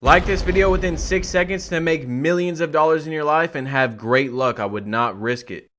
Like this video within 6 seconds to make millions of dollars in your life and have great luck. I would not risk it.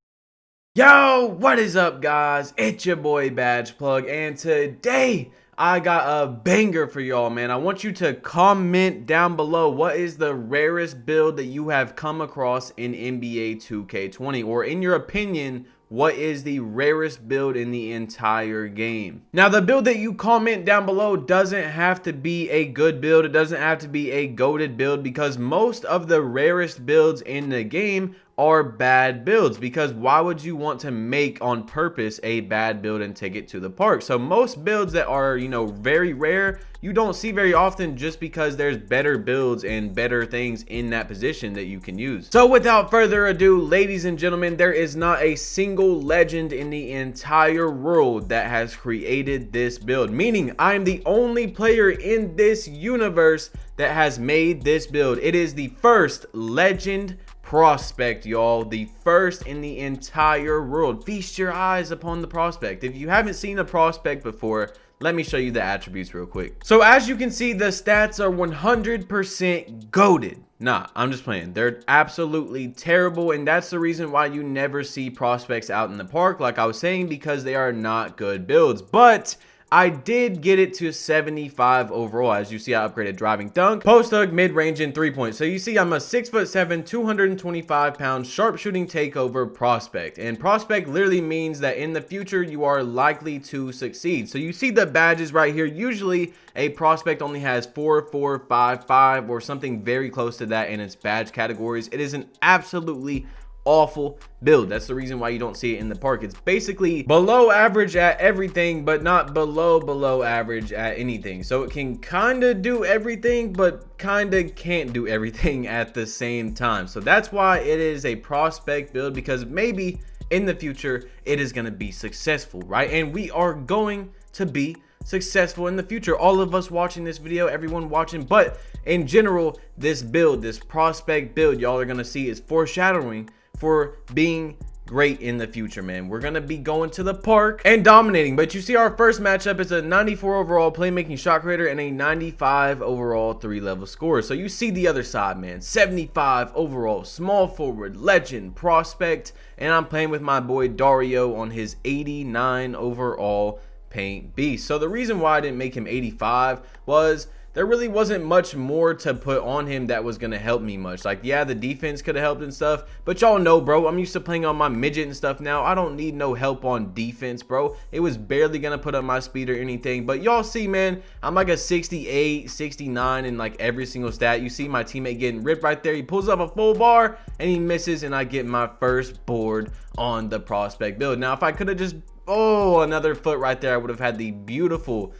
Yo, what is up, guys? It's your boy Badge Plug, and today I got a banger for y'all, man. I want you to comment down below what is the rarest build that you have come across in NBA 2K20, or in your opinion, what is the rarest build in the entire game? Now, the build that you comment down below doesn't have to be a good build. It doesn't have to be a goated build, because most of the rarest builds in the game are bad builds. Because why would you want to make on purpose a bad build and take it to the park? So most builds that are, very rare, you don't see very often, just because there's better builds and better things in that position that you can use. So without further ado, ladies and gentlemen, there is not a single legend in the entire world that has created this build, meaning I am the only player in this universe that has made this build. It is the first legend prospect, y'all, the first in the entire world. Feast your eyes upon the prospect. If you haven't seen a prospect before, let me show you the attributes real quick. So as you can see, the stats are 100% goated. Nah, I'm just playing. They're absolutely terrible, and that's the reason why you never see prospects out in the park, like I was saying, because they are not good builds. But I did get it to 75 overall. As you see, I upgraded driving dunk, post hug, mid-range, and 3-point. So you see, I'm a 6'7", 225-pound sharpshooting takeover prospect. And prospect literally means that in the future, you are likely to succeed. So you see the badges right here. Usually, a prospect only has 4, 4, 5, 5, or something very close to that in its badge categories. It is an absolutely awful build. That's the reason why you don't see it in the park. It's basically below average at everything, but not below average at anything. So it can kind of do everything, but kind of can't do everything at the same time. So that's why it is a prospect build, because maybe in the future it is going to be successful, right? And we are going to be successful in the future, all of us watching this video, everyone watching. But in general, this build, this prospect build, y'all are going to see is foreshadowing for being great in the future, man. We're gonna be going to the park and dominating. But you see, our first matchup is a 94 overall playmaking shot creator and a 95 overall 3-level scorer. So you see the other side, man. 75 overall small forward, legend, prospect, and I'm playing with my boy Dario on his 89 overall paint beast. So the reason why I didn't make him 85 was there really wasn't much more to put on him that was going to help me much. Like, yeah, the defense could have helped and stuff, but y'all know, bro, I'm used to playing on my midget and stuff now. I don't need no help on defense, bro. It was barely going to put up my speed or anything. But y'all see, man, I'm like a 68, 69 in like every single stat. You see my teammate getting ripped right there. He pulls up a full bar and he misses, and I get my first board on the prospect build. Now, if I could have just, another foot right there, I would have had the beautiful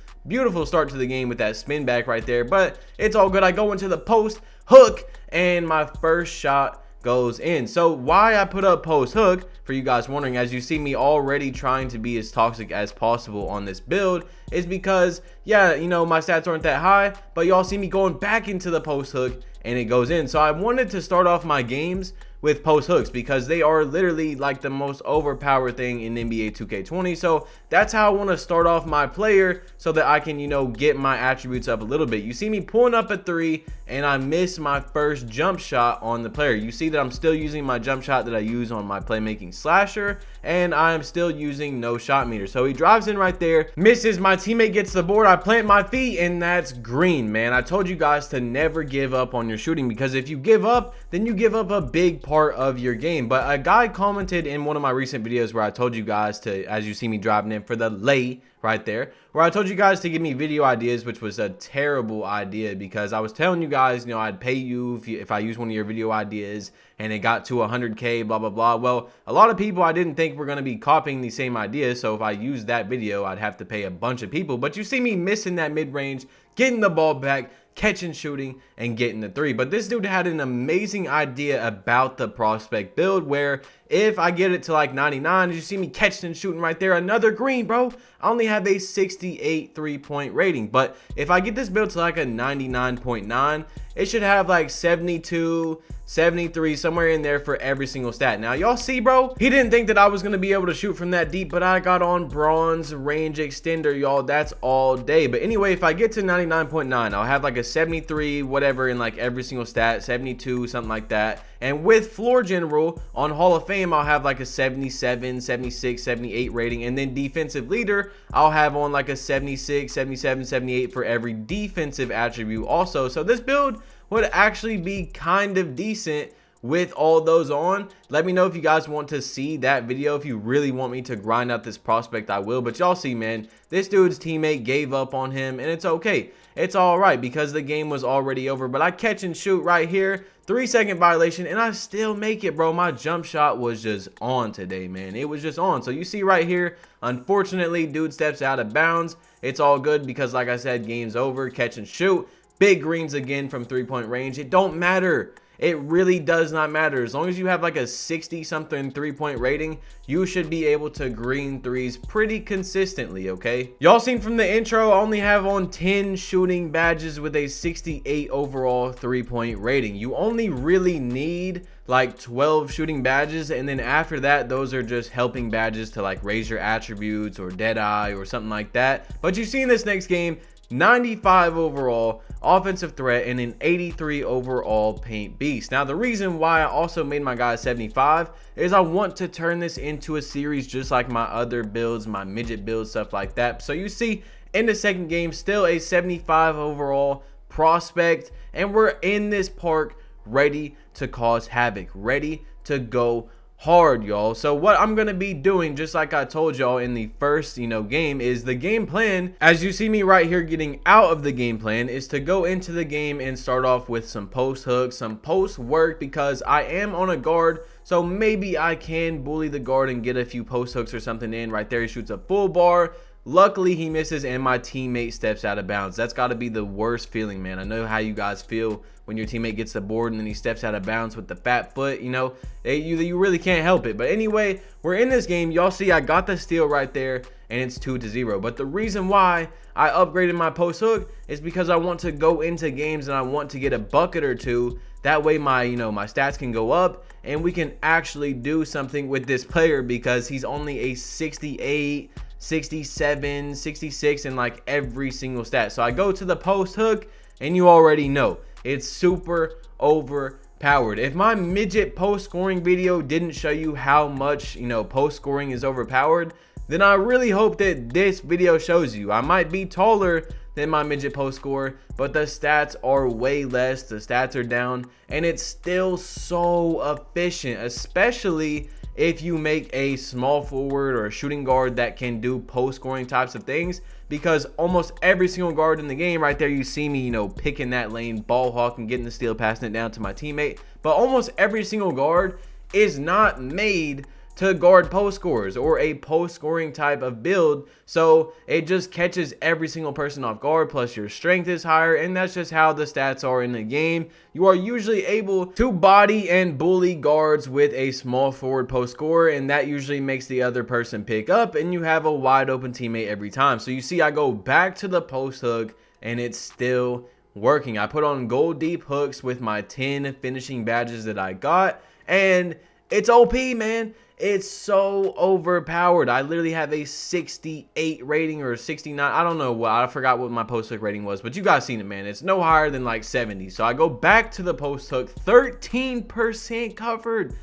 start to the game with that spin back right there. But it's all good. I go into the post hook and my first shot goes in. So why I put up post hook, for you guys wondering, as you see me already trying to be as toxic as possible on this build, is because, yeah, my stats aren't that high, but y'all see me going back into the post hook and it goes in. So I wanted to start off my games with post hooks, because they are literally like the most overpowered thing in NBA 2K20. So that's how I want to start off my player, so that I can, get my attributes up a little bit. You see me pulling up a 3 and I miss my first jump shot on the player. You see that I'm still using my jump shot that I use on my playmaking slasher, and I am still using no shot meter. So he drives in right there, misses, my teammate gets the board, I plant my feet, and that's green, man. I told you guys to never give up on your shooting, because if you give up, then you give up a big part of your game. But a guy commented in one of my recent videos where I told you guys to, as you see me driving in for the lay right there, where I told you guys to give me video ideas, which was a terrible idea, because I was telling you guys, I'd pay you if I use one of your video ideas and it got to 100K, blah, blah, blah. Well, a lot of people I didn't think were going to be copying the same idea. So if I used that video, I'd have to pay a bunch of people. But you see me missing that mid-range, getting the ball back, catching, shooting, and getting the 3. But this dude had an amazing idea about the prospect build, where if I get it to like 99, as you see me catching and shooting right there, another green, bro. I only have a 68 3-point rating. But if I get this build to like a 99.9, it should have like 72, 73, somewhere in there for every single stat. Now, y'all see, bro, he didn't think that I was going to be able to shoot from that deep, but I got on bronze range extender, y'all. That's all day. But anyway, if I get to 99.9, I'll have like a 73, whatever, in like every single stat, 72, something like that. And with floor general on Hall of Fame, I'll have like a 77, 76, 78 rating. And then defensive leader, I'll have on like a 76, 77, 78 for every defensive attribute also. So this build would actually be kind of decent with all those on. Let me know if you guys want to see that video. If you really want me to grind out this prospect, I will. But y'all see, man, this dude's teammate gave up on him, and it's okay. It's all right because the game was already over. But I catch and shoot right here, 3-second violation, and I still make it, bro. My jump shot was just on today, man. It was just on. So you see right here, unfortunately, dude steps out of bounds. It's all good because, like I said, game's over. Catch and shoot. Big greens again from 3-point range. It don't matter. It really does not matter. As long as you have like a 60 something 3-point rating, you should be able to green threes pretty consistently, okay? Y'all seen from the intro, I only have on 10 shooting badges with a 68 overall 3-point rating. You only really need like 12 shooting badges, and then after that, those are just helping badges to like raise your attributes or Deadeye or something like that. But you see in this next game, 95 overall offensive threat and an 83 overall paint beast. Now, the reason why I also made my guy 75 is I want to turn this into a series just like my other builds, my midget builds, stuff like that. So you see in the second game, still a 75 overall prospect, and we're in this park ready to cause havoc, ready to go hard, y'all. So what I'm gonna be doing, just like I told y'all in the first game, is the game plan, as you see me right here getting out of the game plan, is to go into the game and start off with some post hooks, some post work, because I am on a guard, so maybe I can bully the guard and get a few post hooks or something in. Right there, he shoots a full bar. Luckily, he misses, and my teammate steps out of bounds. That's got to be the worst feeling, man. I know how you guys feel when your teammate gets the board and then he steps out of bounds with the fat foot. You know, you really can't help it. But anyway, we're in this game. Y'all see I got the steal right there, and it's 2-0. But the reason why I upgraded my post hook is because I want to go into games and I want to get a bucket or two. That way my my stats can go up and we can actually do something with this player, because he's only a 68, 67, 66 in like every single stat. So I go to the post hook, and you already know it's super overpowered. If my midget post scoring video didn't show you how much post scoring is overpowered, then I really hope that this video shows you. I might be taller than my midget post score, but the stats are way less. The stats are down, and it's still so efficient, especially if you make a small forward or a shooting guard that can do post scoring types of things, because almost every single guard in the game right there, you see me picking that lane, ball hawking, getting the steal, passing it down to my teammate, but almost every single guard is not made to guard post scorers or a post scoring type of build. So it just catches every single person off guard, plus your strength is higher, and that's just how the stats are in the game. You are usually able to body and bully guards with a small forward post scorer, and that usually makes the other person pick up, and you have a wide open teammate every time. So you see I go back to the post hook, and it's still working. I put on gold deep hooks with my 10 finishing badges that I got, and it's OP, man. It's so overpowered. I literally have a 68 rating or a 69. I don't know what. I forgot what my post hook rating was, but you guys seen it, man. It's no higher than like 70. So I go back to the post hook, 13% covered,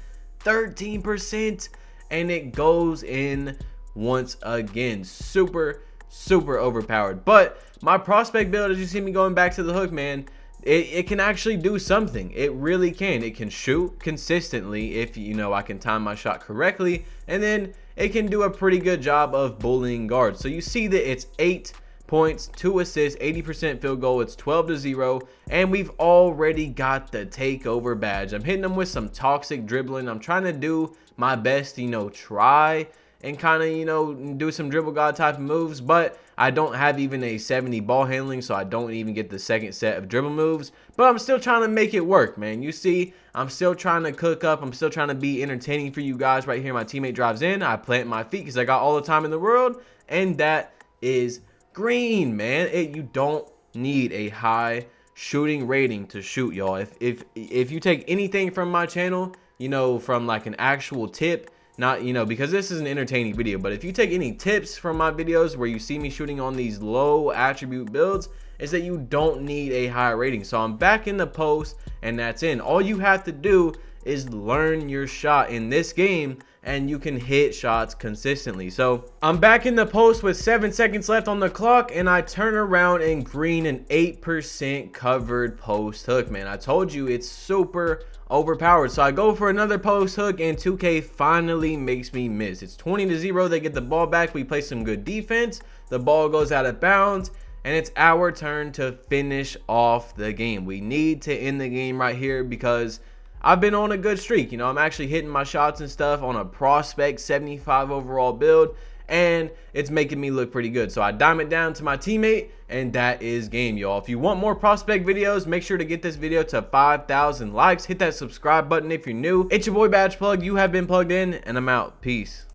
13%, and it goes in once again. Super overpowered. But my prospect build, as you see me going back to the hook, man, it can actually do something. It really can. It can shoot consistently if I can time my shot correctly, and then it can do a pretty good job of bullying guards. So you see that it's 8 points, 2 assists, 80% field goal. It's 12-0, and we've already got the takeover badge. I'm hitting them with some toxic dribbling. I'm trying to do my best, try and kind of do some dribble god type of moves, but I don't have even a 70 ball handling, so I don't even get the second set of dribble moves. But I'm still trying to make it work, man. You see, I'm still trying to cook up. I'm still trying to be entertaining for you guys right here. My teammate drives in. I plant my feet because I got all the time in the world. And that is green, man. You don't need a high shooting rating to shoot, y'all. If you take anything from my channel, you know, from like an actual tip, not, you know, because this is an entertaining video, but if you take any tips from my videos where you see me shooting on these low attribute builds, is that you don't need a high rating. So I'm back in the post, and that's in. All you have to do is learn your shot in this game, and you can hit shots consistently. So I'm back in the post with 7 seconds left on the clock, and I turn around and green an 8% covered post hook, man. I told you it's super overpowered. So I go for another post hook, and 2K finally makes me miss. It's 20-0. They get the ball back. We play some good defense. The ball goes out of bounds, and it's our turn to finish off the game. We need to end the game right here because I've been on a good streak. You know, I'm actually hitting my shots and stuff on a prospect 75 overall build, and it's making me look pretty good. So I dime it down to my teammate, and that is game, y'all. If you want more prospect videos, make sure to get this video to 5,000 likes. Hit that subscribe button if you're new. It's your boy Badge Plug. You have been plugged in, and I'm out. Peace.